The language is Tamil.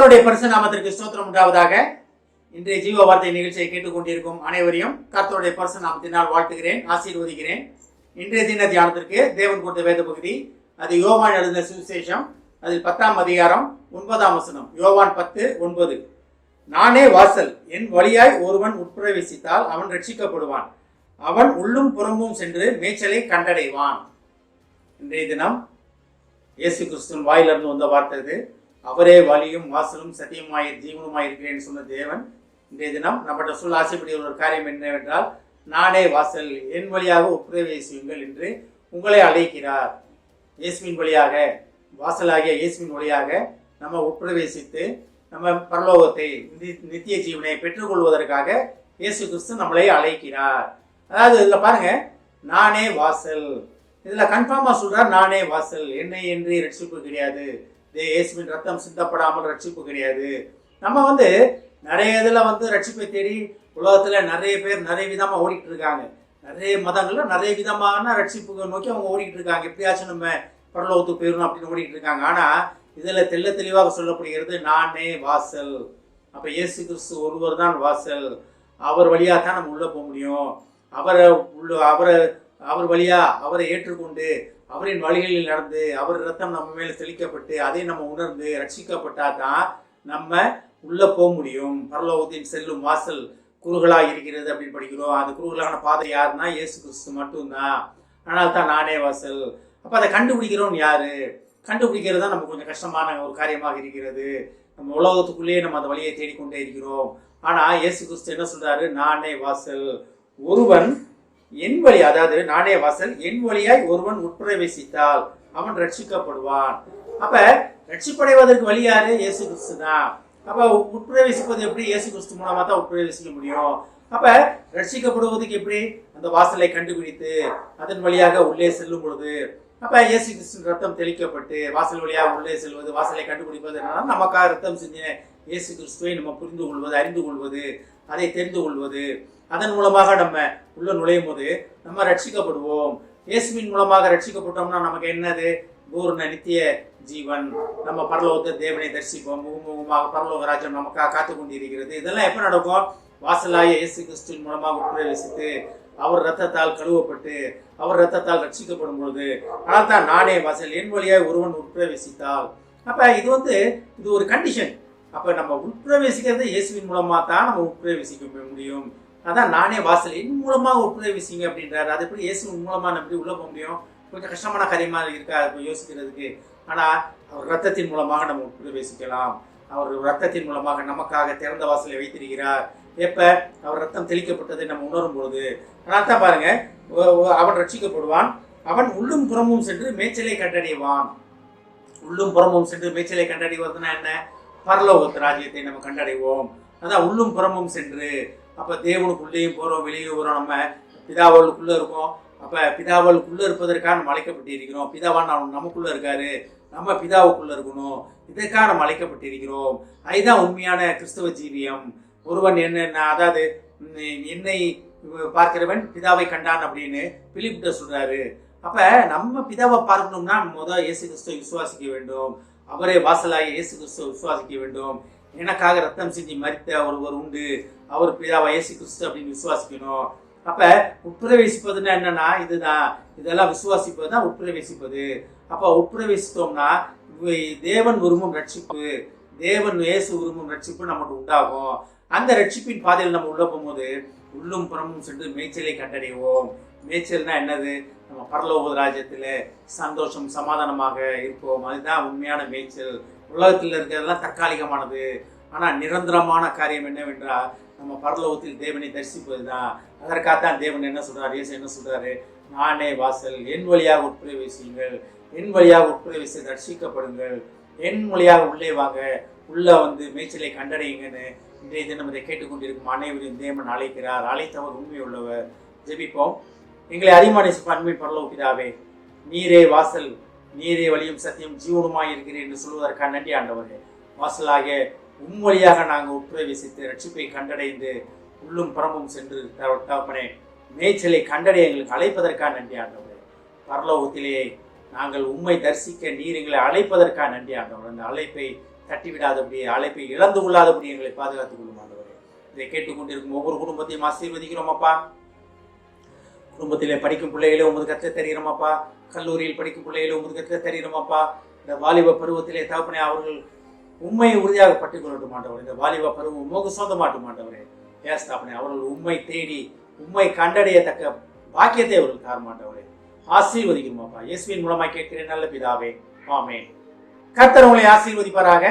கர்த்தருடைய பரிசு நாமத்திற்கு ஸ்தோத்திரம் உண்டாவதாக. இன்றைய ஜீவ வார்த்தை நிகழ்ச்சியை கேட்டுக்கொண்டிருக்கும் அனைவரையும் கர்த்தருடைய பரிசு நாமத்தினால் வாழ்த்துகிறேன், ஆசீர்வதிக்கிறேன். இன்றைய தின தியானத்திற்கு தேவன் கொடுத்த வேத பகுதி அது யோவான் எழுதின சுவிசேஷம், அதில் 10ஆம் அதிகாரம் 9ஆம் வசனம். யோவான் 10:9. நானே வாசல், என் வழியாய் ஒருவன் உட்பிரவேசித்தால் அவன் ரட்சிக்கப்படுவான், அவன் உள்ளும் புறமும் சென்று மேய்ச்சலை கண்டடைவான். இன்றைய தினம் இயேசு கிறிஸ்துவின் வாயிலிருந்து வந்த வார்த்தை இது. அவரே வழியும் வாசலும் சத்தியமாய் ஜீவனுமாய் இருக்கிறேன்னு சொன்ன தேவன் இன்றைய தினம் நம்மகிட்ட சொல்ல ஆசைப்படிய ஒரு காரியம் என்னவென்றால், நானே வாசல், என் வழியாக உட்பிரவேசியுங்கள் என்று உங்களை அழைக்கிறார். இயேசுவின் வழியாக, வாசலாகிய இயேசுவின் வழியாக நம்ம உட்பிரவேசித்து நம்ம பரலோகத்தை, நித்திய ஜீவனை பெற்றுக்கொள்வதற்காக இயேசு கிறிஸ்து நம்மளை அழைக்கிறார். அதாவது இதில் பாருங்க, நானே வாசல், இதில் கன்ஃபார்மாக சொல்றார், நானே வாசல், என்னை என்று ரட்சிப்பு கிடையாது, இயேசுவின் ரத்தம் சிந்தப்படாமல் ரட்சிப்பு கிடையாது. நம்ம நிறைய இதில் ரட்சிப்பை தேடி உலகத்தில் நிறைய பேர் நிறைய விதமாக ஓடிட்டு இருக்காங்க. நிறைய மதங்களில் நிறைய விதமான ரட்சிப்புகளை நோக்கி அவங்க ஓடிட்டு இருக்காங்க. எப்படியாச்சும் நம்ம பரலோகத்துக்கு போயிடணும் அப்படின்னு ஓடிட்டு இருக்காங்க. ஆனால் இதில் தெளிவாக சொல்லப்படுகிறது, நானே வாசல். அப்போ இயேசு கிறிஸ்து ஒருவர் தான் வாசல். அவர் வழியாக தான் நம்ம உள்ளே போக முடியும். அவர் வழியா அவரை ஏற்றுக்கொண்டு அவரின் வழிகளில் நடந்து அவர் ரத்தம் நம்ம மேல தெளிக்கப்பட்டு அதை நம்ம உணர்ந்து ரட்சிக்கப்பட்டா தான் நம்ம உள்ள போக முடியும். பரலோகத்தின் செல்லும் வாசல் குறுகலாக இருக்கிறது அப்படின்னு படிக்கிறோம். அந்த குறுகலான பாதை யாருன்னா இயேசு கிறிஸ்து மட்டும்தான். ஆனால் தான் நானே வாசல். அப்போ அதை கண்டுபிடிக்கிறோம் யாரு? கண்டுபிடிக்கிறது தான் நம்ம கொஞ்சம் கஷ்டமான ஒரு காரியமாக இருக்கிறது. நம்ம உலகத்துக்குள்ளேயே நம்ம அந்த வழியை தேடிக்கொண்டே இருக்கிறோம். ஆனால் இயேசு கிறிஸ்து என்ன சொல்றாரு? நானே வாசல், ஒருவன் என் வழி, அதாவது நானே வாசல், என் வழியாய் ஒருவன் உட்பிரவேசித்தால் அவன் ரட்சிக்கப்படுவான். அப்ப ரட்சிப்படைவதற்கு வழி யாரு? இயேசு கிறிஸ்து தான். அப்ப உட்பிரவேசிப்பது எப்படி? இயேசு கிறிஸ்து மூலமா தான் உட்பிரவேசிக்க முடியும். அப்ப ரட்சிக்கப்படுவதற்கு எப்படி? அந்த வாசலை கண்டுபிடித்து அதன் வழியாக உள்ளே செல்லும் பொழுது, அப்ப இயேசு கிறிஸ்து ரத்தம் தெளிக்கப்பட்டு வாசல் வழியாக உள்ளே செல்வது, வாசலை கண்டுபிடிப்பது என்னன்னா, நமக்காக ரத்தம் செஞ்ச இயேசு கிறிஸ்துவை நம்ம புரிந்து கொள்வது, அறிந்து கொள்வது, அதை தெரிந்து கொள்வது. அதன் மூலமாக நம்ம உள்ள நுழையும் போது நம்ம ரட்சிக்கப்படுவோம். இயேசுவின் மூலமாக ரட்சிக்கப்பட்டோம்னா நமக்கு என்னது? பூர்ண நித்திய ஜீவன். நம்ம பரலோகத்தை தேவனை தரிசிப்போம். முகமுகமாக பரலோக ராஜ்யம் நமக்காக காத்து கொண்டிருக்கிறது. இதெல்லாம் எப்ப நடக்கும்? வாசலாய இயேசு கிறிஸ்துவின் மூலமாக உட்பிரவேசித்து அவர் ரத்தத்தால் கழுவப்பட்டு அவர் ரத்தத்தால் ரட்சிக்கப்படும் பொழுது, ஆனால் தான் நானே வாசல், என் வழியாய் ஒருவன் உட்பிரவேசித்தால். அப்ப இது ஒரு கண்டிஷன். அப்ப நம்ம உட்பிரவேசிக்கிறது இயேசுவின் மூலமா தான் நம்ம உட்பிரவேசிக்க முடியும். அதான் நானே வாசல், என் மூலமாக உட்பிரவேசிங்க அப்படின்றாரு. அது எப்படி இயேசுவின் மூலமா நம்ம எப்படி உள்ள போக முடியும்? கொஞ்சம் கஷ்டமான காரியமா இருக்கா யோசிக்கிறதுக்கு. ஆனா அவர் ரத்தத்தின் மூலமாக நம்ம உட்பிரவேசிக்கலாம். அவர் ரத்தத்தின் மூலமாக நமக்காக திறந்த வாசலை வைத்திருக்கிறார். எப்ப அவர் ரத்தம் தெளிக்கப்பட்டதை நம்ம உணரும் பொழுது. ஆனால் தான் பாருங்க, அவன் ரட்சிக்கப்படுவான், அவன் உள்ளும் புறமும் சென்று மேய்ச்சலை கண்டடைவான். உள்ளும் புறமும் சென்று மேய்ச்சலை கண்டடைவதுன்னா என்ன? பரலோகத்து ராஜ்யத்தை நம்ம கண்டடைவோம். அதான் உள்ளும் புறமும் சென்று. அப்ப தேவனுக்குள்ளேயும் போறோம், வெளியே போறோம். நம்ம பிதாவளுக்குள்ள இருக்கோம். அப்ப பிதாவளுக்குள்ள இருப்பதற்காக நம்ம அழைக்கப்பட்டிருக்கிறோம். பிதாவான் நமக்குள்ள இருக்காரு, நம்ம பிதாவுக்குள்ள இருக்கணும். இதற்காக நம்ம அழைக்கப்பட்டிருக்கிறோம். அதுதான் உண்மையான கிறிஸ்தவ ஜீவியம். ஒருவன் அதாவது என்னை பார்க்கிறவன் பிதாவை கண்டான் அப்படின்னு பிலிப்பிட்ட சொல்றாரு. அப்ப நம்ம பிதாவை பார்க்கணும்னா முதல் இயேசு கிறிஸ்துவை விசுவாசிக்க வேண்டும். அவரே வாசலாகி இயேசு கிறிஸ்துவை விசுவாசிக்க வேண்டும். எனக்காக ரத்தம் செஞ்சு மரித்த ஒருவர் உண்டு, அவர் பிதாவா இயேசு கிறிஸ்து அப்படின்னு விசுவாசிக்கணும். அப்ப உட்பிரவேசிப்பதுன்னா என்னன்னா இதுதான். இதெல்லாம் விசுவாசிப்பது தான் உட்பிரவேசிப்பது. அப்ப உட்பிரவேசித்தோம்னா தேவன் விரும்பும் ரட்சிப்பு, தேவன் இயேசு விரும்பும் ரட்சிப்பு நமக்கு உண்டாகும். அந்த ரட்சிப்பின் பாதையில் நம்ம உள்ள போகும்போது உள்ளும் புறமும் சென்று மேய்ச்சலை கண்டடைவோம். மேய்ச்சல்னா என்னது? நம்ம பரலோக ராஜ்யத்துல சந்தோஷம் சமாதானமாக இருப்போம். அதுதான் உண்மையான மேய்ச்சல். உலகத்தில் இருக்கிறதெல்லாம் தற்காலிகமானது. ஆனா நிரந்தரமான காரியம் என்னவென்றால் நம்ம பரலோகத்தில் தேவனை தரிசிப்பது தான். அதற்காகத்தான் தேவன் என்ன சொல்றாரு? இயேசு என்ன சொல்றாரு? நானே வாசல், என் வழியாக உட்பிரவேசியுங்கள், என் வழியாக உட்பிரவேசி ரட்சிக்கப்படுங்கள், என் வழியாக உள்ளே வாங்க, உள்ள மேய்ச்சலை கண்டடையுங்கன்னு இன்றைய தினம் இதை கேட்டுக்கொண்டிருக்கும் அனைவரையும் தேவன் அழைக்கிறார். அழைத்தவர் உண்மை உள்ளவர். ஜெபிப்போம். எங்களை அதிகமான அன்பின் பரலோக பிதாவே, நீரே வாசல், நீரே வழியும் சத்தியம் ஜீவனுமாய் இருக்கிறேன் என்று சொல்வதற்காக நன்றி ஆண்டவரே. வாசலாக வழியாக நாங்கள் உட்பிரவேசித்து ரட்சிப்பை கண்டடைந்து உள்ளும் புறமும் சென்று தகப்பனே மேய்ச்சலை கண்டடைய எங்களுக்கு அழைப்பதற்காக நன்றி ஆண்டவரே. பரலோகத்திலே நாங்கள் உம்மை தரிசிக்க நீர் எங்களை அழைப்பதற்காக நன்றி ஆண்டவர். அந்த அழைப்பை தட்டிவிடாதபடி, அழைப்பை இழந்து கொள்ளாதபடி எங்களை பாதுகாத்துக் கொள்ளும் ஆண்டவரே. இதை கேட்டுக்கொண்டிருக்கும் ஒவ்வொரு குடும்பத்தையும் ஆசீர்வதிக்கிறோம் அப்பா. குடும்பத்திலே படிக்கும் பிள்ளைகளே உமது கற்று தருகிறோம் அப்பா. கல்லூரியில் படிக்கும் பிள்ளைகளே உமது கற்று தருகிறோம் அப்பா. இந்த வாலிப பருவத்திலே தகப்பனே அவர்கள் உண்மையை உறுதியாக பற்றிக் கொள்ளட்டும் ஆண்டவரே. இந்த வாலிப பருவம் உமக்கு சொந்தமாட்டும் ஆண்டவரே. ஏஸ் தகப்பனே, அவர்கள் உண்மை தேடி உண்மை கண்டடையத்தக்க பாக்கியத்தை அவர்கள் தாரமாட்டவரே. ஆசீர்வதிக்கிறோம் அப்பா. இயேசுவின் மூலமாக கேட்கிறேன் நல்ல பிதாவே, ஆமென். கர்த்தர் உங்களை ஆசீர்வதிப்பாராக.